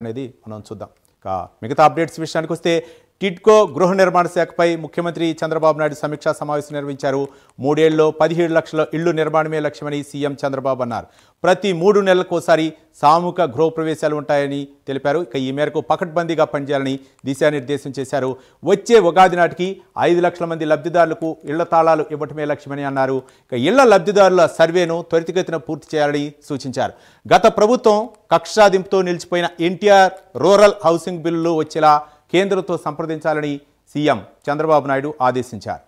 అనేది మనం చూద్దాం. మిగతా అప్డేట్స్ విషయానికి వస్తే టిడ్కో గృహ నిర్మాణ శాఖపై ముఖ్యమంత్రి చంద్రబాబు నాయుడు సమీక్షా సమావేశం నిర్వహించారు. 3 ఏళ్లలో 17 లక్షల ఇళ్లు నిర్మాణమే లక్ష్యమని సీఎం చంద్రబాబు అన్నారు. ప్రతి 3 నెలలకోసారి సామూహిక గృహప్రవేశాలు ఉంటాయని తెలిపారు. ఈ మేరకు పకడ్బందీగా పనిచేయాలని దిశానిర్దేశం చేశారు. వచ్చే ఉగాది నాటికి 5 లక్షల మంది లబ్ధిదారులకు ఇళ్ల తాళాలు ఇవ్వటమే లక్ష్యమని అన్నారు. ఇళ్ల లబ్ధిదారుల సర్వేను త్వరితగతిన పూర్తి చేయాలని సూచించారు. గత ప్రభుత్వం కక్షాదింపుతో నిలిచిపోయిన ఎన్టీఆర్ రూరల్ హౌసింగ్ బిల్లులు వచ్చేలా కేంద్రంతో సంప్రదించాలని సీఎం చంద్రబాబు నాయుడు ఆదేశించారు.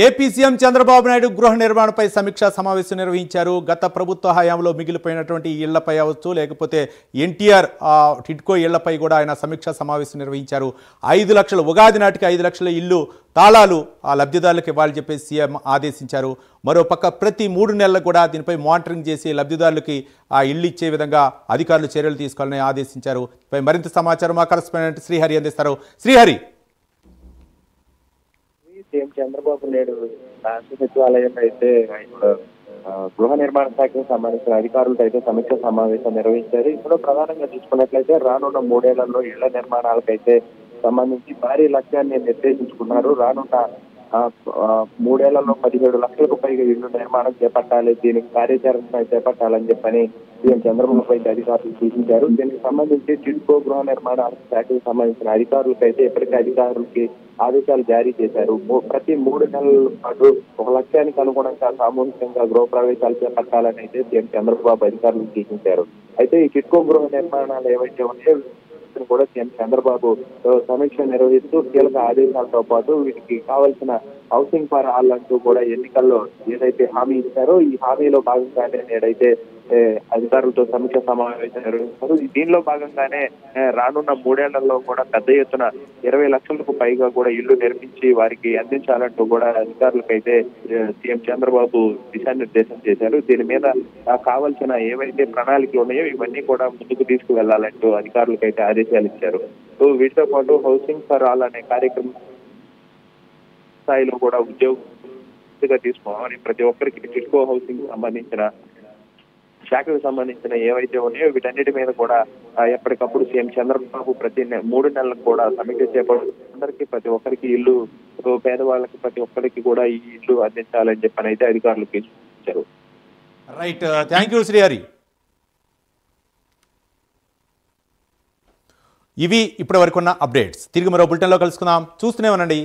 ఏపీ సీఎం చంద్రబాబు నాయుడు గృహ నిర్మాణపై సమీక్షా సమావేశం నిర్వహించారు. గత ప్రభుత్వ హయాంలో మిగిలిపోయినటువంటి ఇళ్లపై అవచ్చు, లేకపోతే ఎన్టీఆర్ టిడ్కో ఇళ్లపై కూడా ఆయన సమీక్షా సమావేశం నిర్వహించారు. 5 లక్షల ఉగాది నాటికి 5 లక్షల ఇల్లు తాళాలు ఆ లబ్ధిదారులకు ఇవ్వాలని చెప్పేసి సీఎం ఆదేశించారు. మరోపక్క ప్రతి 3 నెలలకు కూడా దీనిపై మానిటరింగ్ చేసి లబ్ధిదారులకి ఆ ఇల్లు ఇచ్చే విధంగా అధికారులు చర్యలు తీసుకోవాలని ఆదేశించారు. మరింత సమాచారం మా కరెస్పాండెంట్ శ్రీహరి అందిస్తారు. శ్రీహరి, సీఎం చంద్రబాబు నాయుడు రాష్ట్ర సచివాలయం అయితే గృహ నిర్మాణ శాఖకు సంబంధించిన అధికారులతో అయితే సమీక్ష సమావేశం నిర్వహించారు. ఇప్పుడు ప్రధానంగా చూసుకున్నట్లయితే రానున్న 3 ఏళ్లలో ఇళ్ల నిర్మాణాలకైతే సంబంధించి భారీ లక్ష్యాన్ని నిర్దేశించుకున్నారు. రానున్న 3 ఏళ్లలో 17 లక్షలకు పైగా ఇళ్లు నిర్మాణం చేపట్టాలి, దీనికి కార్యాచరణ చేపట్టాలని చెప్పని సీఎం చంద్రబాబు అయితే అధికారులు సూచించారు. దీనికి సంబంధించి టిడ్కో గృహ నిర్మాణ శాఖకు సంబంధించిన అధికారులకు అయితే ఇప్పటికే అధికారులకి ఆదేశాలు జారీ చేశారు. ప్రతి 3 నెలల పాటు 1 లక్ష్యానికి అనుగుణంగా సామూహికంగా గృహ ప్రవేశాలు చేపట్టాలని అయితే సీఎం చంద్రబాబు అధికారులు సూచించారు. అయితే ఈ టిడ్కో గృహ నిర్మాణాలు ఏవైతే ఉన్నాయో కూడా సీఎం చంద్రబాబు సమీక్ష నిర్వహిస్తూ కీలక ఆదేశాలతో పాటు వీటికి కావాల్సిన హౌసింగ్ ఫర్ ఆల్ అంటూ కూడా ఎన్నికల్లో ఏదైతే హామీ ఇచ్చారో ఈ హామీలో భాగంగానే నేడైతే అధికారులతో సమీక్ష సమావేశం నిర్వహిస్తారు. దీనిలో భాగంగానే రానున్న 3 ఏళ్లలో కూడా పెద్ద ఎత్తున 20 లక్షలకు పైగా కూడా ఇళ్లు నిర్మించి వారికి అందించాలంటూ కూడా అధికారులకైతే సీఎం చంద్రబాబు దిశానిర్దేశం చేశారు. దీని మీద కావాల్సిన ఏవైతే ప్రణాళికలు ఉన్నాయో ఇవన్నీ కూడా ముందుకు తీసుకువెళ్లాలంటూ అధికారులకైతే ఆదేశాలు ఇచ్చారు. వీటితో పాటు హౌసింగ్ ఫర్ ఆల్ అనే కార్యక్రమం స్థాయిలో కూడా ఉద్యోగంగా తీసుకోవాలి. ప్రతి ఒక్కరికి టిడ్కో హౌసింగ్ సంబంధించిన శాఖకు సంబంధించిన ఏవైతే ఉన్నాయో వీటన్నిటి మీద కూడా ఎప్పటికప్పుడు సీఎం చంద్రబాబు ప్రతి 3 నెలలకు కూడా సమీక్ష చేపడుతూ అందరికీ ప్రతి ఒక్కరికి ఇల్లు, పేదవాళ్ళకి ప్రతి ఒక్కరికి కూడా ఈ ఇల్లు అందించాలని చెప్పని అయితే అధికారులకు ఇచ్చారు. Right, thank you Srihari. ఇవి ఇప్పటి వరకున్న అప్డేట్స్. తిరిగి మరో బులెటిన్లో కలుసుకుందాం. చూస్తూనే ఉండండి